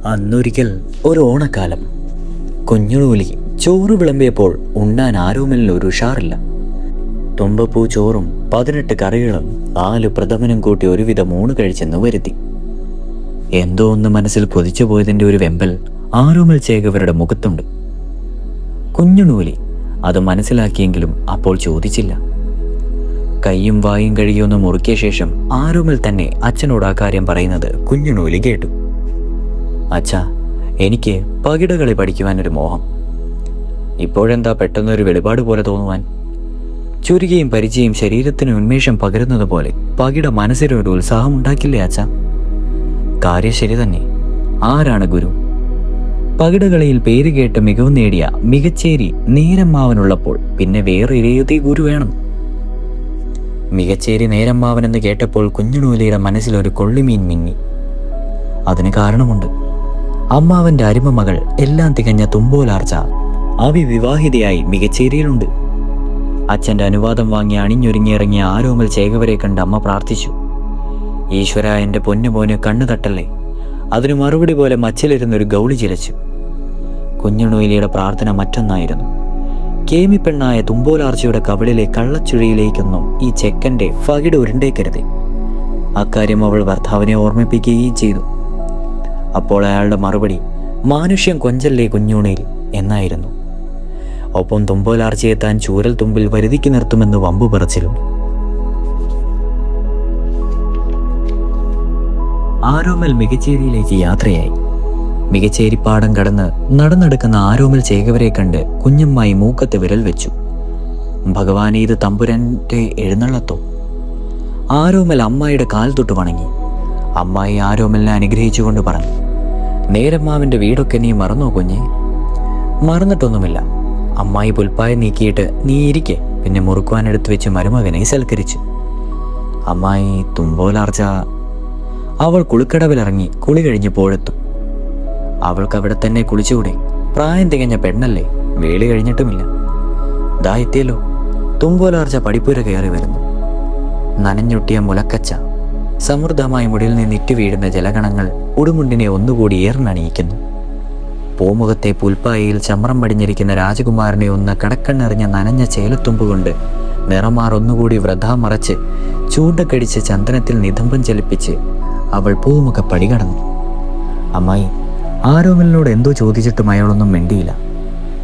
അന്നൊരിക്കൽ ഒരു ഓണക്കാലം. കുഞ്ഞുണൂലി ചോറ് വിളമ്പിയപ്പോൾ ഉണ്ണാൻ ആരോമലിന് ഒരു ഉഷാറില്ല. തുമ്പപ്പൂ ചോറും 18 കറികളും 4 പ്രഥമനും കൂട്ടി ഒരുവിധം ഊണ് കഴിച്ചെന്ന് വരുത്തി. എന്തോ ഒന്ന് മനസ്സിൽ കൊതിച്ചു പോയതിൻ്റെ ഒരു വെമ്പൽ ആരോമൽ ചേകവരുടെ മുഖത്തുണ്ട്. കുഞ്ഞുണൂലി അത് മനസ്സിലാക്കിയെങ്കിലും അപ്പോൾ ചോദിച്ചില്ല. കൈയും വായും കഴുകിയൊന്ന് മുറുക്കിയ ശേഷം ആരോമൽ തന്നെ അച്ഛനോട് ആ കാര്യം പറയുന്നത് കുഞ്ഞുണൂലി കേട്ടു. അച്ഛാ, എനിക്ക് പകിടകളി പഠിക്കുവാനൊരു മോഹം. ഇപ്പോഴെന്താ പെട്ടെന്നൊരു വെളിപാട് പോലെ തോന്നുവാൻ? ചുരുകയും പരിചയം ശരീരത്തിന് ഉന്മേഷം പകരുന്നത് പോലെ പകിട മനസ്സിനൊരു ഉത്സാഹം ഉണ്ടാക്കില്ലേ അച്ഛാ? കാര്യം ശരി തന്നെ. ആരാണ് ഗുരു? പകിടകളിയിൽ പേര് കേട്ട് മികവ് നേടിയ മികച്ചേരി നേരമ്മാവനുള്ളപ്പോൾ പിന്നെ വേറെ ഏതേ ഗുരു വേണം? മികച്ചേരി നേരമ്മാവനെന്ന് കേട്ടപ്പോൾ കുഞ്ഞുണൂലിയുടെ മനസ്സിലൊരു കൊള്ളിമീൻ മിന്നി. അതിന് കാരണമുണ്ട്. അമ്മാവന്റെ അരിമ മകൾ എല്ലാം തികഞ്ഞ തുമ്പോലാർച്ച അവിവാഹിതയായി മികച്ചേരിയിലുണ്ട്. അച്ഛൻ്റെ അനുവാദം വാങ്ങി അണിഞ്ഞൊരുങ്ങിയിറങ്ങിയ ആരോമൽ ചേകവരെ കണ്ട് അമ്മ പ്രാർത്ഥിച്ചു. ഈശ്വര, എൻ്റെ പൊന്നുമോന് കണ്ണു തട്ടല്ലേ. അതിന് മറുപടി പോലെ മച്ചിലിരുന്നൊരു ഗൗളി ചിലച്ചു. കുഞ്ഞുണൂലിയുടെ പ്രാർത്ഥന മറ്റൊന്നായിരുന്നു. കേമിപ്പെണ്ണായ തുമ്പോലാർച്ചയുടെ കവിളിലെ കള്ളച്ചുഴിയിലേക്കൊന്നും ഈ ചെക്കൻ്റെ ഫകിട് ഉരുണ്ടേക്കരുത്. അക്കാര്യം അവൾ ഭർത്താവിനെ ഓർമ്മിപ്പിക്കുകയും ചെയ്തു. അപ്പോൾ അയാളുടെ മറുപടി മാനുഷ്യം കൊഞ്ചല്ലേ കുഞ്ഞുണീൽ എന്നായിരുന്നു. ഒപ്പം തുമ്പോലാർച്ചയെ താൻ ചൂരൽ തുമ്പിൽ വരുതിക്ക് നിർത്തുമെന്ന് വമ്പു പറച്ചിലും. ആരോമൽ മികച്ചേരിയിലേക്ക് യാത്രയായി. മികച്ചേരിപ്പാടം കടന്ന് നടന്നെടുക്കുന്ന ആരോമൽ ചേകവരെ കണ്ട് കുഞ്ഞമ്മായി മൂക്കത്ത് വിരൽ വെച്ചു. ഭഗവാനെ, ഇത് തമ്പുരാന്റെ എഴുന്നള്ളത്തോ? ആരോമൽ അമ്മായിയുടെ കാൽ തൊട്ട് വണങ്ങി. അമ്മായി ആരോമലിനെ അനുഗ്രഹിച്ചുകൊണ്ട് പറഞ്ഞു, നേരമ്മാവിൻ്റെ വീടൊക്കെ നീ മറന്നോ കുഞ്ഞെ? മറന്നിട്ടൊന്നുമില്ല. അമ്മായി പുൽപ്പായ നീക്കിയിട്ട് നീ ഇരിക്കെ പിന്നെ മുറുക്കുവാനെടുത്ത് വെച്ച് മരുമകനെ സൽക്കരിച്ചു. അമ്മായി തുമ്പോലാർച്ച. അവൾ കുളിക്കടവിലിറങ്ങി കുളി കഴിഞ്ഞപ്പോഴെത്തും. അവൾക്ക് അവിടെ തന്നെ കുളിച്ചുകൂടെ? പ്രായം തികഞ്ഞ പെണ്ണല്ലേ, വേളി കഴിഞ്ഞിട്ടുമില്ല. ദാ എത്തിയല്ലോ. തുമ്പോലാർച്ച പടിപ്പുര കയറി വരുന്നു. നനഞ്ഞൊട്ടിയ മുലക്കച്ച, സമൃദ്ധമായ മുടിയിൽ നിന്നിറ്റു വീഴുന്ന ജലഗണങ്ങൾ ഉടുമുണ്ടിനെ ഒന്നുകൂടി ഏറിനണിയിക്കുന്നു. പൂമുഖത്തെ പുൽപ്പായയിൽ ചമ്രം പടിഞ്ഞിരിക്കുന്ന രാജകുമാരനെ ഒന്ന് കടക്കണ്ണെറിഞ്ഞ നനഞ്ഞ ചേലത്തുമ്പ് കൊണ്ട് നിറമാർ ഒന്നുകൂടി വ്രതാ മറച്ച് ചൂണ്ടക്കടിച്ച് ചന്ദനത്തിൽ നിതംബം ചലിപ്പിച്ച് അവൾ പൂമുഖ പടി കടന്നു. അമ്മായി ആരോമലിനോട് എന്തോ ചോദിച്ചിട്ടും അയാളൊന്നും മിണ്ടിയില്ല.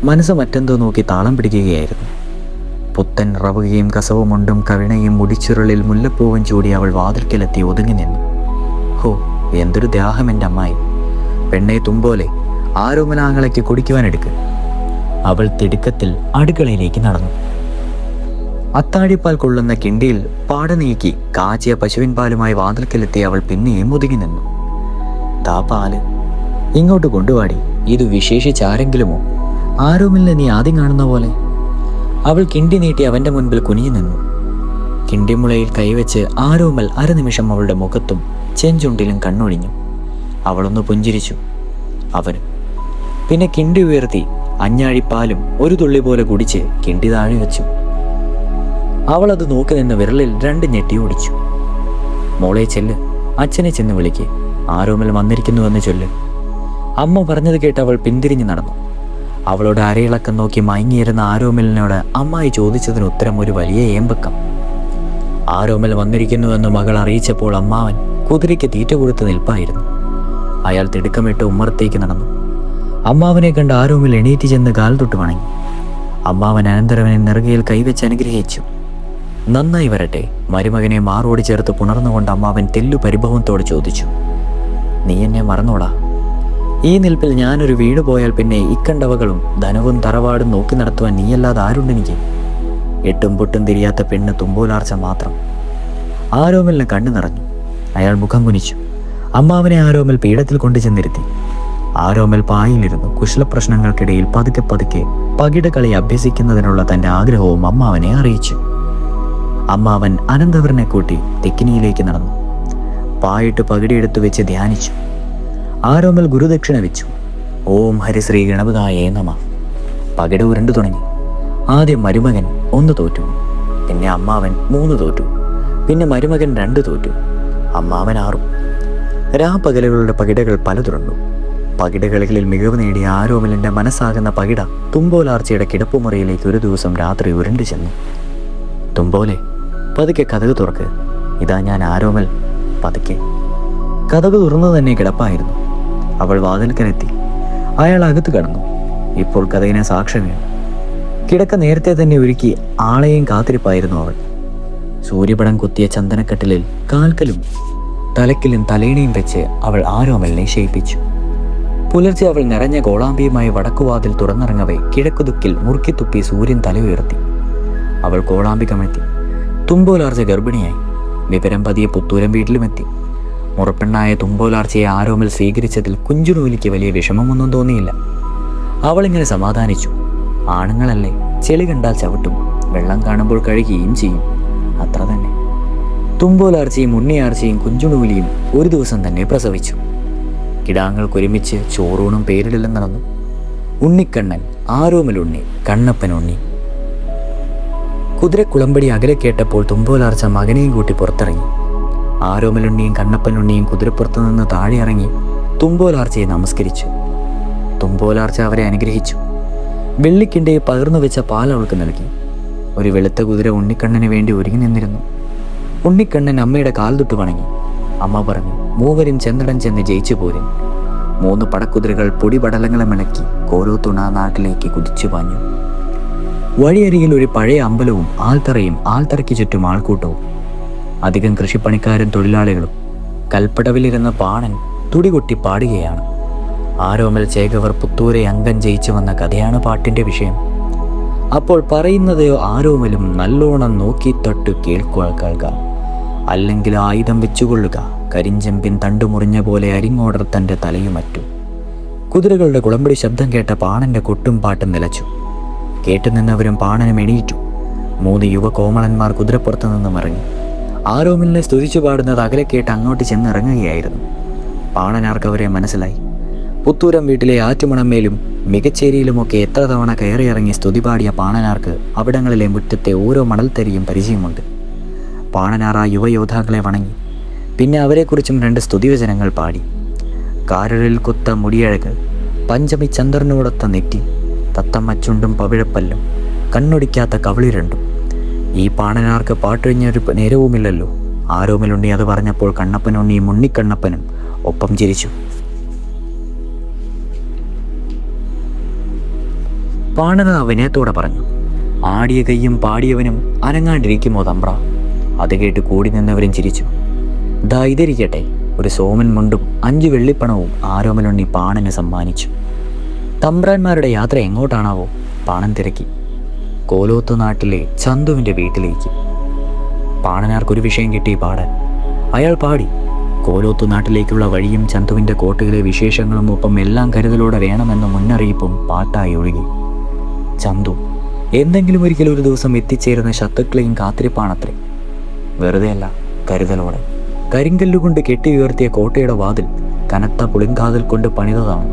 മനസ്സ് മറ്റെന്തോ നോക്കി താളം പിടിക്കുകയായിരുന്നു. പുത്തൻ റവുകയും കസവുമുണ്ടും കവിണയും മുടിച്ചുരുളിൽ മുല്ലപ്പൂവും ചൂടി അവൾ വാതിൽക്കലെത്തി ഒതുങ്ങി നിന്നു. ഹോ, എന്തൊരു ദാഹം എൻ്റെ അമ്മായി! പെണ്ണെ തുമ്പോലെ, ആരോമലാങ്ങളയ്ക്ക് കുടിക്കുവാനെടുക്ക്. അവൾ തിടുക്കത്തിൽ അടുക്കളയിലേക്ക് നടന്നു. അത്താഴിപ്പാൽ കൊള്ളുന്ന കിണ്ടിയിൽ പാട നീക്കി കാച്ചിയ പശുവിൻ പാലുമായി വാതിൽക്കലെത്തി അവൾ പിന്നെയും ഒതുങ്ങി നിന്നു. ദാ പാല്, ഇങ്ങോട്ട് കൊണ്ടുവാടി. ഇത് വിശേഷിച്ചാരെങ്കിലുമോ? ആരോമലിനെ നീ ആദ്യം കാണുന്ന പോലെ. അവൾ കിണ്ടി നീട്ടി അവൻ്റെ മുൻപിൽ കുനിഞ്ഞു നിന്നു. കിണ്ടിമുളയിൽ കൈവച്ച് ആരോമൽ അരനിമിഷം അവളുടെ മുഖത്തും ചെഞ്ചുണ്ടിലും കണ്ണൊഴിഞ്ഞു. അവളൊന്ന് പുഞ്ചിരിച്ചു. അവൻ പിന്നെ കിണ്ടി ഉയർത്തി അഞ്ഞാഴിപ്പാലും ഒരു തുള്ളി പോലെ കുടിച്ച് കിണ്ടി താഴെ വെച്ചു. അവൾ അത് നോക്കി നിന്ന് വിരലിൽ 2 ഞെട്ടി ഓടിച്ചു. മോളെ ചെല്ല്, അച്ഛനെ ചെന്ന് വിളിക്ക്. ആരോമൽ വന്നിരിക്കുന്നുവെന്ന് ചൊല്ല്. അമ്മ പറഞ്ഞത് കേട്ട് അവൾ പിന്തിരിഞ്ഞു നടന്നു. അവളുടെ അരയിളക്കം നോക്കി മയങ്ങിയിരുന്ന ആരോമലിനോട് അമ്മായി ചോദിച്ചതിന് ഉത്തരം ഒരു വലിയ ഏമ്പക്കം. ആരോമൽ വന്നിരിക്കുന്നുവെന്ന് മകൾ അറിയിച്ചപ്പോൾ അമ്മാവൻ കുതിരയ്ക്ക് തീറ്റ കൊടുത്ത് നിൽപ്പായിരുന്നു. അയാൾ തിടുക്കമിട്ട് ഉമ്മറത്തേക്ക് നടന്നു. അമ്മാവനെ കണ്ട് ആരോമൽ എണീറ്റ് ചെന്ന് കാൽ തൊട്ട് വണങ്ങി. അമ്മാവൻ അനന്തരവനെ നെറുകയിൽ കൈവച്ച് അനുഗ്രഹിച്ചു. നന്നായി വരട്ടെ. മരുമകനെ മാറോട് ചേർത്ത് പുണർന്നുകൊണ്ട് അമ്മാവൻ തെല്ലു പരിഭവത്തോട് ചോദിച്ചു, നീ എന്നെ മറന്നോടാ? ഈ നിൽപ്പിൽ ഞാനൊരു വീട് പോയാൽ പിന്നെ ഇക്കണ്ടവകളും ധനവും തറവാടും നോക്കി നടത്തുവാൻ നീയല്ലാതെ ആരുണ്ടെനിക്ക്? എട്ടും പൊട്ടും തിരിയാത്ത പെണ്ണ് തുമ്പോലാർച്ച മാത്രം. ആരോമലിന് കണ്ണു നിറഞ്ഞു. അയാൾ മുഖം കുനിച്ചു. അമ്മാവനെ ആരോമൽ പീഠത്തിൽ കൊണ്ടു ചെന്നിരുത്തി. ആരോമൽ പായിലിരുന്നു കുശലപ്രശ്നങ്ങൾക്കിടയിൽ പതുക്കെ പതുക്കെ പകിടകളി അഭ്യസിക്കുന്നതിനുള്ള തൻ്റെ ആഗ്രഹവും അമ്മാവനെ അറിയിച്ചു. അമ്മാവൻ അനന്തവരനെ കൂട്ടി തെക്കിനിയിലേക്ക് നടന്നു. പായിട്ട് പകിടിയെടുത്തു വെച്ച് ധ്യാനിച്ചു. ആരോമൽ ഗുരുദക്ഷിണ വെച്ചു. ഓം ഹരിശ്രീ ഗണപതായേ നമ. പകിട ഉരുണ്ടു തുടങ്ങി. ആദ്യം മരുമകൻ 1 തോറ്റു, പിന്നെ അമ്മാവൻ 3 തോറ്റു, പിന്നെ മരുമകൻ 2 തോറ്റു, അമ്മാവൻ 6. രാപ്പകലുകളുടെ പകിടകൾ പലതുറന്നു. പകിടകളികളിൽ മികവ് നേടിയ ആരോമലിൻ്റെ മനസ്സാകുന്ന പകിട തുമ്പോലാർച്ചയുടെ കിടപ്പുമുറിയിലേക്ക് ഒരു ദിവസം രാത്രി ഉരുണ്ടു ചെന്നു. തുമ്പോലെ, പതുക്കെ കതക് തുറക്ക്, ഇതാ ഞാൻ ആരോമൽ. പതുക്കെ. കതക് തുറന്നു തന്നെ കിടപ്പായിരുന്നു. അവൾ വാതിൽക്കലെത്തി. അയാൾ അകത്ത് കടന്നു. ഇപ്പോൾ കഥയിനെ സാക്ഷ്യമാണ്. കിടക്ക നേരത്തെ തന്നെ ഒരുക്കി ആളെയും കാത്തിരിപ്പായിരുന്നു അവൾ. സൂര്യപടം കുത്തിയ ചന്ദനക്കട്ടിലിൽ കാൽക്കലും തലക്കിലും തലേണയും വെച്ച് അവൾ ആരോമലിനെ ശയിപ്പിച്ചു. പുലർച്ചെ അവൾ നിറഞ്ഞ കോളാമ്പിയുമായി വടക്കുവാതിൽ തുറന്നിറങ്ങവേ കിഴക്കുതുക്കിൽ മുറുക്കിത്തുപ്പി സൂര്യൻ തല ഉയർത്തി. അവൾ കോളാമ്പി കമഴ്ത്തി. തുമ്പോലാർച്ച ഗർഭിണിയായി. വിവരം പതിയെ പുത്തൂരം വീട്ടിലുമെത്തി. മുറപ്പെണ്ണായ തുമ്പോലാർച്ചയെ ആരോമൽ സ്വീകരിച്ചതിൽ കുഞ്ചുനൂലിക്ക് വലിയ വിഷമമൊന്നും തോന്നിയില്ല. അവളിങ്ങനെ സമാധാനിച്ചു. ആണുങ്ങളല്ലേ, ചെളി കണ്ടാൽ ചവിട്ടും, വെള്ളം കാണുമ്പോൾ കഴുകുകയും ചെയ്യും, അത്ര തന്നെ. തുമ്പോലാർച്ചയും ഉണ്ണിയാർച്ചയും കുഞ്ചുനൂലിയും ഒരു ദിവസം തന്നെ പ്രസവിച്ചു. കിടാങ്ങൾക്കൊരുമിച്ച് ചോറൂണും പേരിടലും നടന്നു. ഉണ്ണിക്കണ്ണൻ, ആരോമലുണ്ണി, കണ്ണപ്പനുണ്ണി. കുതിരക്കുളമ്പടി അകലെ കേട്ടപ്പോൾ തുമ്പോലാർച്ച മകനെയും കൂട്ടി പുറത്തിറങ്ങി. ആരോമലുണ്ണിയും കണ്ണപ്പനുണ്ണിയും കുതിരപ്പുറത്തു നിന്ന് താഴെ ഇറങ്ങി തുമ്പോലാർച്ചയെ നമസ്കരിച്ചു. തുമ്പോലാർച്ച അവരെ അനുഗ്രഹിച്ചു. വെള്ളിക്കിണ്ടയെ പകർന്നു വെച്ച പാൽ അവൾക്ക് നൽകി. ഒരു വെളുത്ത കുതിര ഉണ്ണിക്കണ്ണന് വേണ്ടി ഒരുങ്ങി നിന്നിരുന്നു. ഉണ്ണിക്കണ്ണൻ അമ്മയുടെ കാൽ തൊട്ട് വണങ്ങി. അമ്മ പറഞ്ഞു, മൂവരും ചെന്നിടം ചെന്ന് ജയിച്ചു പോരും. 3 പടക്കുതിരകൾ പൊടിപടലങ്ങളെ മിളക്കി കോലോത്തുണ നാട്ടിലേക്ക് കുതിച്ചു പാഞ്ഞു. വഴിയരികിൽ ഒരു പഴയ അമ്പലവും ആൽത്തറയും ആൽത്തറയ്ക്ക് ചുറ്റും ആൾക്കൂട്ടവും. അധികം കൃഷിപ്പണിക്കാരും തൊഴിലാളികളും. കൽപ്പടവിലിരുന്ന പാണൻ തുടികൊട്ടി പാടുകയാണ്. ആരോമൽ ചേകവർ പുത്തൂരെ അംഗം ജയിച്ചു വന്ന കഥയാണ് പാട്ടിൻ്റെ വിഷയം. അപ്പോൾ പറയുന്നത് ആരോമലും നല്ലോണം നോക്കി തൊട്ട് കേൾക്കുക, അല്ലെങ്കിൽ ആയുധം വെച്ചുകൊള്ളുക. കരിഞ്ചെമ്പിൻ തണ്ടുമുറിഞ്ഞ പോലെ അരിങ്ങോടർ തൻ്റെ തലയുമറ്റു. കുതിരകളുടെ കുളമ്പടി ശബ്ദം കേട്ട പാണന്റെ കൊട്ടും പാട്ടും നിലച്ചു. കേട്ടുനിന്നവരും പാണനും എണീറ്റു. 3 യുവ കോമളന്മാർ കുതിരപ്പുറത്തു നിന്നും ഇറങ്ങി. ആരോമലിനെ സ്തുതിച്ചു പാടുന്നത് അകലെ കേട്ട് അങ്ങോട്ട് ചെന്നിറങ്ങുകയായിരുന്നു. പാണനാർക്ക് അവരെ മനസ്സിലായി. പുത്തൂരം വീട്ടിലെ ആറ്റുമണമേലും മികച്ചേരിയിലുമൊക്കെ എത്ര തവണ കയറിയിറങ്ങി സ്തുതി പാടിയ പാണനാർക്ക് അവിടങ്ങളിലെ മുറ്റത്തെ ഓരോ മണൽത്തരിയും പരിചയമുണ്ട്. പാണനാർ ആ യുവയോദ്ധാക്കളെ വണങ്ങി. പിന്നെ അവരെക്കുറിച്ചും 2 സ്തുതിവചനങ്ങൾ പാടി. കാരലിൽ കൊത്ത മുടിയഴക്, പഞ്ചമി ചന്ദ്രനോടൊത്ത നെറ്റി, തത്തമ്മച്ചുണ്ടും പവിഴപ്പല്ലും, കണ്ണൊടിക്കാത്ത കവിളി രണ്ടും. ഈ പാണനാർക്ക് പാട്ടൊഴിഞ്ഞൊരു നേരവുമില്ലല്ലോ. ആരോമലുണ്ണി അത് പറഞ്ഞപ്പോൾ കണ്ണപ്പനുണ്ണിയും ഉണ്ണിക്കണ്ണപ്പനും ഒപ്പം ചിരിച്ചു. പാണന വിനയത്തോടെ പറഞ്ഞു, ആടിയ കയ്യും പാടിയവനും അനങ്ങാണ്ടിരിക്കുമോ തമ്പ്ര? അത് കേട്ട് കൂടി നിന്നവരും ചിരിച്ചു. ദാ ഇതിരിക്കട്ടെ. ഒരു സോമൻ മുണ്ടും 5 വെള്ളിപ്പണവും ആരോമലുണ്ണി പാണന് സമ്മാനിച്ചു. തമ്പ്രാന്മാരുടെ യാത്ര എങ്ങോട്ടാണാവോ? പാണൻ തിരക്കി. കോലോത്തു നാട്ടിലെ ചന്തുവിൻ്റെ വീട്ടിലേക്ക്. പാണനാർക്കൊരു വിഷയം കിട്ടി പാടാൻ. അയാൾ പാടി. കോലോത്തു നാട്ടിലേക്കുള്ള വഴിയും ചന്തുവിൻ്റെ കോട്ടയിലെ വിശേഷങ്ങളും ഒപ്പം എല്ലാം കരുതലോടെ വേണമെന്ന മുന്നറിയിപ്പും പാട്ടായി ഒഴുകി. ചന്തു എന്തെങ്കിലും ഒരിക്കലും ഒരു ദിവസം എത്തിച്ചേരുന്ന ശത്രുക്കളെയും കാത്തിരിപ്പാണത്രേ. വെറുതെയല്ല, കരുതലോടെ. കരിങ്കല്ലുകൊണ്ട് കെട്ടി ഉയർത്തിയ കോട്ടയുടെ വാതിൽ കനത്ത പുളിങ്കാതിൽ കൊണ്ട് പണിതതാണ്.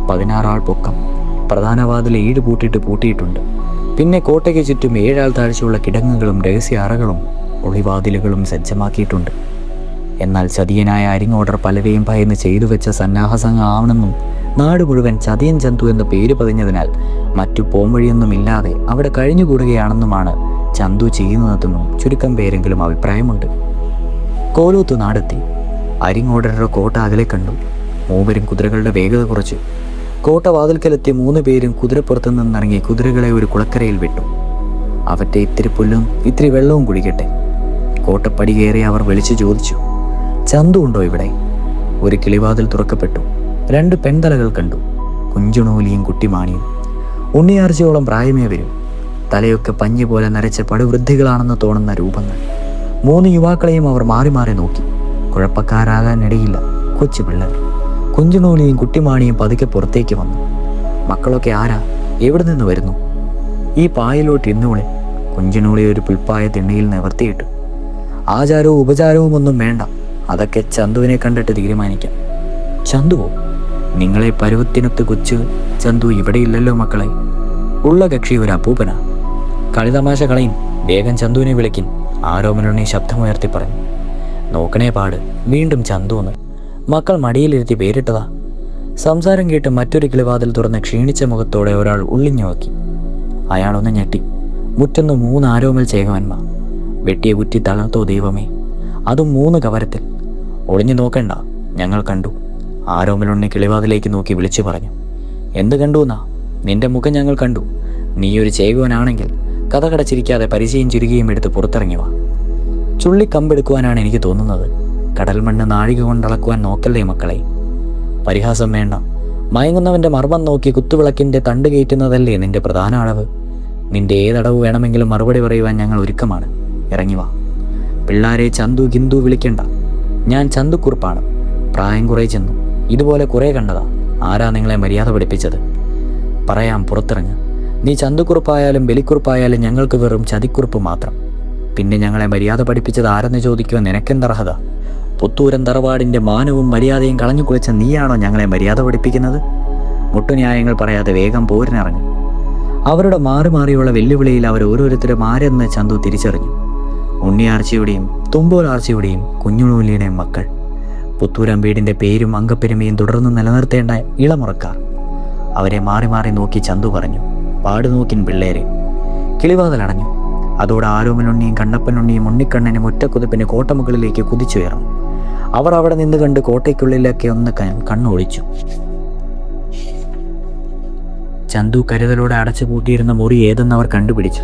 16 ആൾ പൊക്കം. പ്രധാന വാതിൽ 7 പൂട്ടിയിട്ടുണ്ട്. പിന്നെ കോട്ടയ്ക്ക് ചുറ്റും 7 ആൾ താഴ്ചയുള്ള കിടങ്ങുകളും രഹസ്യ അറകളും ഒളിവാതിലുകളും സജ്ജമാക്കിയിട്ടുണ്ട്. എന്നാൽ ചതിയനായ അരിങ്ങോടർ പലരെയും ഭയന്ന് ചെയ്തു വെച്ച സന്നാഹസംഘം ആവണമെന്നും നാട് മുഴുവൻ ചതിയൻ ചന്തു എന്ന പേര് പതിഞ്ഞതിനാൽ മറ്റു പോംവഴിയൊന്നുമില്ലാതെ അവിടെ കഴിഞ്ഞുകൂടുകയാണെന്നുമാണ് ചന്തു ചെയ്യുന്നതെന്നും ചുരുക്കം പേരെങ്കിലും അഭിപ്രായമുണ്ട്. കോലോത്തു നാടെത്തി. അരിങ്ങോടരുടെ കോട്ട അകലെ കണ്ടു. 3 കുതിരകളുടെ വേഗത കുറച്ചു. കോട്ട വാതിൽക്കലെത്തിയ 3 പേരും കുതിരപ്പുറത്തു നിന്നിറങ്ങി കുതിരകളെ ഒരു കുളക്കരയിൽ വിട്ടു. അവറ്റെ ഇത്തിരി പുല്ലും ഇത്തിരി വെള്ളവും കുടിക്കട്ടെ. കോട്ടപ്പടി കയറി അവർ വിളിച്ചു ചോദിച്ചു, ചന്തു ഉണ്ടോ ഇവിടെ? ഒരു കിളിവാതിൽ തുറക്കപ്പെട്ടു. 2 പെൺതലകൾ കണ്ടു. കുഞ്ചുണൂലിയും കുട്ടിമാണിയും. ഉണ്ണിയാർച്ചയോളം പ്രായമേ വരും. തലയൊക്കെ പഞ്ഞി പോലെ നരച്ച പടുവൃദ്ധികളാണെന്ന് തോന്നുന്ന രൂപങ്ങൾ. 3 യുവാക്കളെയും അവർ മാറി മാറി നോക്കി. കുഴപ്പക്കാരാകാനിടയില്ല. കൊച്ചു പിള്ളേർ. കുഞ്ചുണൂലിയും കുട്ടിമാണിയും പതുക്കെ പുറത്തേക്ക് വന്നു. മക്കളൊക്കെ ആരാ? എവിടെ നിന്ന് വരുന്നു? ഈ പായലോട്ട് ഇന്നൂളെ. കുഞ്ചുണൂലി ഒരു പുൽപ്പായ തിണ്ണയിൽ നിവർത്തിയിട്ടു. ആചാരവും ഉപചാരവും ഒന്നും വേണ്ട. അതൊക്കെ ചന്തുവിനെ കണ്ടിട്ട് തീരുമാനിക്കാം. ചന്തുവോ? നിങ്ങളെ പരുവത്തിനൊത്ത് കൊച്ചു ചന്തു ഇവിടെയില്ലല്ലോ മക്കളെ. ഉള്ള കക്ഷി ഒരു അപ്പൂപ്പനാ. കളിതമാശ കളയും. വേഗം ചന്തുവിനെ വിളിക്കിൻ. ആരോമലുണ്ണി ശബ്ദമുയർത്തി പറഞ്ഞു. നോക്കണേ പാട്. വീണ്ടും ചന്തുവെന്ന്. മക്കൾ മടിയിലിരുത്തി പേരിട്ടതാ. സംസാരം കേട്ട് മറ്റൊരു കിളിവാതിൽ തുറന്ന് ക്ഷീണിച്ച മുഖത്തോടെ ഒരാൾ ഉള്ളിഞ്ഞു നോക്കി. അയാളൊന്ന് ഞെട്ടി. മുറ്റന്ന് 3 ആരോമൽ ചേകവന്മാർ. വെട്ടിയ കുറ്റി തളർത്തോ ദൈവമേ, അതും 3 കവരത്തിൽ. ഒളിഞ്ഞു നോക്കണ്ട, ഞങ്ങൾ കണ്ടു. ആരോമലുണ്ണി കിളിവാതിലേക്ക് നോക്കി വിളിച്ചു പറഞ്ഞു. എന്ത് കണ്ടു എന്നാ? നിന്റെ മുഖം ഞങ്ങൾ കണ്ടു. നീ ഒരു ചേകവനാണെങ്കിൽ കഥ കടച്ചിരിക്കാതെ പരിചയം ചുരുകയും എടുത്ത് പുറത്തിറങ്ങി വാ. ചുള്ളിക്കമ്പെടുക്കുവാനാണ് എനിക്ക് തോന്നുന്നത്. കടൽ മണ്ണ് നാഴിക കൊണ്ടളക്കുവാൻ നോക്കല്ലേ മക്കളെ. പരിഹാസം വേണ്ട. മയങ്ങുന്നവൻ്റെ മർമ്മം നോക്കി കുത്തുവിളക്കിൻ്റെ തണ്ട് കയറ്റുന്നതല്ലേ നിന്റെ പ്രധാന അളവ്. നിന്റെ ഏതടവ് വേണമെങ്കിലും മറുപടി പറയുവാൻ ഞങ്ങൾ ഒരുക്കമാണ്. ഇറങ്ങി വാ. പിള്ളാരെ ചന്തു ഗിന്ദു വിളിക്കണ്ട. ഞാൻ ചന്തുക്കുറുപ്പാണ്. പ്രായം കുറേ ചെന്നു. ഇതുപോലെ കുറേ കണ്ടതാ. ആരാ നിങ്ങളെ മര്യാദ പഠിപ്പിച്ചത്? പറയാം, പുറത്തിറങ്ങ്. നീ ചന്തുക്കുറുപ്പായാലും ബലിക്കുറുപ്പായാലും ഞങ്ങൾക്ക് വെറും ചതിക്കുറുപ്പ് മാത്രം. പിന്നെ ഞങ്ങളെ മര്യാദ പഠിപ്പിച്ചത് ആരെന്ന് ചോദിക്കുവാൻ നിനക്കെന്തർഹത? പുത്തൂരൻ തറവാടിൻ്റെ മാനവും മര്യാദയും കളഞ്ഞു കുളിച്ച നീയാണോ ഞങ്ങളെ മര്യാദ പഠിപ്പിക്കുന്നത്? മുട്ടുന്യായങ്ങൾ പറയാതെ വേഗം പോരിനിറങ്ങും. അവരുടെ മാറി മാറിയുള്ള വെല്ലുവിളിയിൽ അവർ ഓരോരുത്തരും ആരെന്ന് ചന്തു തിരിച്ചറിഞ്ഞു. ഉണ്ണിയാർച്ചയുടെയും തുമ്പോലാർച്ചയുടെയും കുഞ്ഞുണൂലിയുടെയും മക്കൾ. പുത്തൂരം വീടിൻ്റെ പേരും അംഗപ്പെരുമയും തുടർന്ന് നിലനിർത്തേണ്ട ഇളമുറക്കാർ. അവരെ മാറി മാറി നോക്കി ചന്തു പറഞ്ഞു, പാടുനോക്കിൻ പിള്ളേരെ. കിളിവാതിലടഞ്ഞു. അതോടെ ആരോമലുണ്ണിയും കണ്ണപ്പനുണ്ണിയും ഉണ്ണിക്കണ്ണനും ഒറ്റക്കുതിപ്പിന് കോട്ടമുകളിലേക്ക് കുതിച്ചുയർന്നു. അവർ അവിടെ നിന്ന് കണ്ട് കോട്ടയ്ക്കുള്ളിലൊക്കെ ഒന്ന് കണ്ണൊഴിച്ചു. ചന്തു കരുതലോടെ അടച്ചു പൂട്ടിയിരുന്ന മുറി ഏതെന്ന് അവർ കണ്ടുപിടിച്ചു.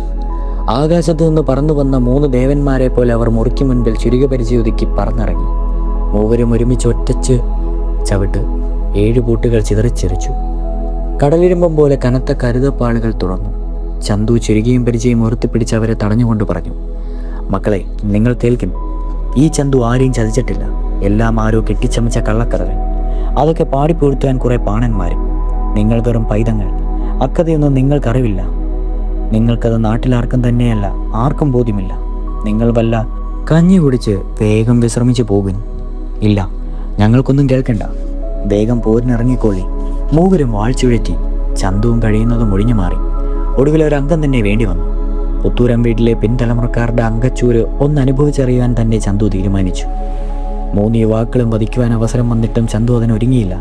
ആകാശത്ത് നിന്ന് പറന്നു വന്ന 3 ദേവന്മാരെ പോലെ അവർ മുറിക്ക് മുൻപിൽ ചുരുക പരിചയൊതുക്കി പറന്നിറങ്ങി. മൂവരും ഒരുമിച്ച് ഒറ്റച്ച് ചവിട്ട് 7 പൂട്ടുകൾ ചിതറിച്ചിരിച്ചു. കടലിരുമ്പം പോലെ കനത്ത കരുതപ്പാളുകൾ തുറന്നു. ചന്തു ചുരുകയും പരിചയം ഉയർത്തിപ്പിടിച്ച് അവരെ തടഞ്ഞുകൊണ്ട് പറഞ്ഞു, മക്കളെ, നിങ്ങൾ കേൾക്കുന്നു. ഈ ചന്തു ആരെയും ചതിച്ചിട്ടില്ല. എല്ലാം ആരോ കെട്ടിച്ചമച്ച കള്ളക്കഥകൾ. അതൊക്കെ പാടിപ്പൊഴുത്താൻ കുറേ പാണന്മാരും. നിങ്ങൾ വെറും പൈതങ്ങൾ. അക്കഥയൊന്നും നിങ്ങൾക്കറിവില്ല. നിങ്ങൾക്കത് നാട്ടിലാർക്കും തന്നെയല്ല, ആർക്കും ബോധ്യമില്ല. നിങ്ങൾ വല്ല കഞ്ഞി കുടിച്ച് വേഗം വിശ്രമിച്ച് പോകുന്നു. ഇല്ല, ഞങ്ങൾക്കൊന്നും കേൾക്കണ്ട. വേഗം പോരിനിറങ്ങിക്കൊള്ളി. മൂവരും വാഴ്ചുഴറ്റി. ചന്തുവും കഴിയുന്നതും ഒഴിഞ്ഞു മാറി. ഒടുവിൽ ഒരു അംഗം തന്നെ വേണ്ടി വന്നു. പുത്തൂരം വീട്ടിലെ പിൻതലമുറക്കാരുടെ അംഗച്ചൂര് ഒന്നനുഭവിച്ചറിയാൻ തന്നെ ചന്തു തീരുമാനിച്ചു. 3 യുവാക്കളും വധിക്കുവാൻ അവസരം വന്നിട്ടും ചന്തു അതിനൊരുങ്ങിയില്ല.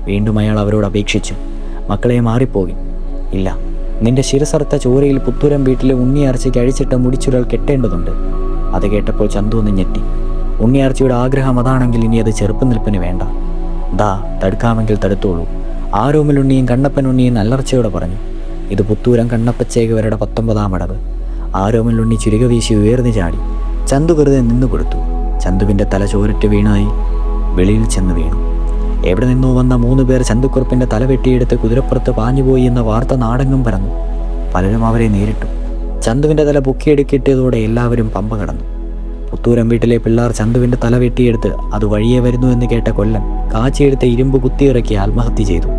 വീണ്ടും അയാൾ അവരോട് അപേക്ഷിച്ചു, മക്കളെ മാറിപ്പോകി. ഇല്ല, നിന്റെ ശിരസറുത്ത ചോരയിൽ പുത്തൂരം വീട്ടിലെ ഉണ്ണിയാർച്ചയ്ക്ക് അഴിച്ചിട്ട മുടിച്ചുരൽ കെട്ടേണ്ടതുണ്ട്. അത് കേട്ടപ്പോൾ ചന്തു ഒന്ന് ഞെട്ടി. ഉണ്ണിയാർച്ചയുടെ ആഗ്രഹം അതാണെങ്കിൽ ഇനി അത് ചെറുപ്പനിൽപ്പിന് വേണ്ട. ദാ, തടുക്കാമെങ്കിൽ തടുത്തോളൂ. ആരോമലുണ്ണിയും കണ്ണപ്പനുണ്ണിയും നല്ലർച്ചയോടെ പറഞ്ഞു. ഇത് പുത്തൂരം കണ്ണപ്പച്ചേകവരുടെ 19-ാം അടവ്. ആരോമലുണ്ണി ചുരുക വീശി ഉയർന്നു ചാടി. ചന്തു വെറുതെ നിന്നു കൊടുത്തു. ചന്തുവിൻ്റെ തല ചോരറ്റ് വീണായി വെളിയിൽ ചെന്ന് വീണു. എവിടെ നിന്നോ വന്ന 3 പേർ ചന്തുക്കുറുപ്പിൻ്റെ തല വെട്ടിയെടുത്ത് കുതിരപ്പുറത്ത് പാഞ്ഞുപോയി എന്ന വാർത്ത നാടെങ്ങും പരന്നു. പലരും അവരെ നേരിട്ടു. ചന്തുവിൻ്റെ തല പൊക്കിയെടുക്കിട്ടതോടെ എല്ലാവരും പമ്പ കടന്നു. പുത്തൂരം വീട്ടിലെ പിള്ളേർ ചന്തുവിൻ്റെ തല വെട്ടിയെടുത്ത് അത് വഴിയെ വരുന്നു എന്ന് കേട്ട കൊല്ലൻ കാച്ചിയെടുത്ത് ഇരുമ്പ് കുത്തിയിറക്കി ആത്മഹത്യ ചെയ്തു.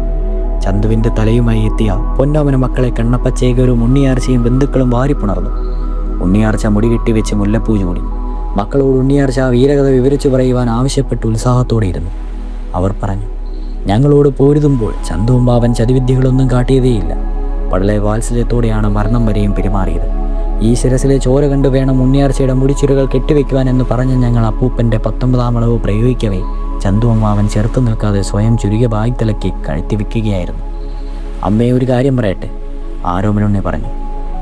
ചന്തുവിൻ്റെ തലയുമായി എത്തിയ പൊന്നോമന മക്കളെ കണ്ണപ്പച്ചേകരും ഉണ്ണിയാർച്ചയും ബന്ധുക്കളും വാരിപ്പുണർന്നു. ഉണ്ണിയാർച്ച മുടി കെട്ടിവെച്ച് മുല്ലപ്പൂ ചൂടി. മക്കളോട് ഉണ്ണിയാർച്ച വീരകഥ വിവരിച്ചു പറയുവാൻ ആവശ്യപ്പെട്ട് ഉത്സാഹത്തോടെ ഇരുന്നു. അവർ പറഞ്ഞു, ഞങ്ങളോട് പോരുതുമ്പോൾ ചന്തുവും ബാവൻ ചതിവിദ്യകളൊന്നും കാട്ടിയതേയില്ല. വളരെ വാത്സല്യത്തോടെയാണ് മരണം വരെയും പെരുമാറിയത്. ഈ ശിരസിലെ ചോര കണ്ടു വേണം ഉണ്ണിയാർച്ചയുടെ മുടിച്ചുരകൾ കെട്ടിവെക്കുവാൻ എന്ന് പറഞ്ഞ് ഞങ്ങൾ അപ്പൂപ്പൻ്റെ 19-ാം അളവ് പ്രയോഗിക്കവേ ചന്തുവും അവൻ ചെറുത്തു നിൽക്കാതെ സ്വയം ചുരുകിയ ബാഗ്തലയ്ക്ക് കഴുത്തി വെക്കുകയായിരുന്നു. അമ്മയെ ഒരു കാര്യം പറയട്ടെ, ആരോമലുണ്ണി പറഞ്ഞു.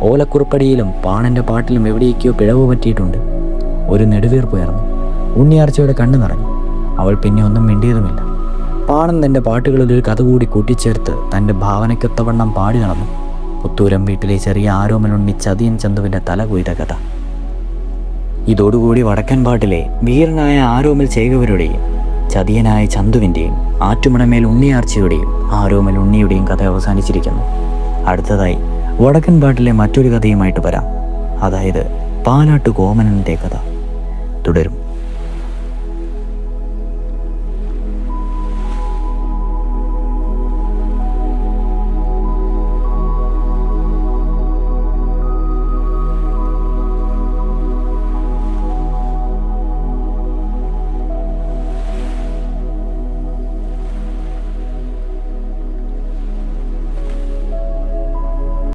ഓലക്കുറുപ്പടിയിലും പാണൻ്റെ പാട്ടിലും എവിടേക്കോ പിഴവ് പറ്റിയിട്ടുണ്ട്. ഒരു നെടുവീർപ്പുയർന്നു. ഉണ്ണിയാർച്ചയുടെ കണ്ണു നിറഞ്ഞു. അവൾ പിന്നെ ഒന്നും മിണ്ടിയതുമില്ല. പാണൻ തൻ്റെ പാട്ടുകളിൽ ഒരു കഥ കൂടി കൂട്ടിച്ചേർത്ത് തൻ്റെ ഭാവനയ്ക്കൊത്തവണ്ണം പാടി നടന്നു. പുത്തൂരം വീട്ടിലെ ചെറിയ ആരോമലുണ്ണി ചതിയൻ ചന്തുവിൻ്റെ തല കൊയ്ത കഥ. ഇതോടുകൂടി വടക്കൻ പാട്ടിലെ വീരനായ ആരോമൽ ചേകവരുടെയും ചതിയനായ ചന്തുവിൻ്റെയും ആറ്റുമണമേൽ ഉണ്ണിയാർച്ചയുടെയും ആരോമൽ ഉണ്ണിയുടെയും കഥ അവസാനിച്ചിരിക്കുന്നു. അടുത്തതായി വടക്കൻ പാട്ടിലെ മറ്റൊരു കഥയുമായിട്ട് വരാം. അതായത് പാലാട്ട് കോമനൻ്റെ കഥ തുടരും.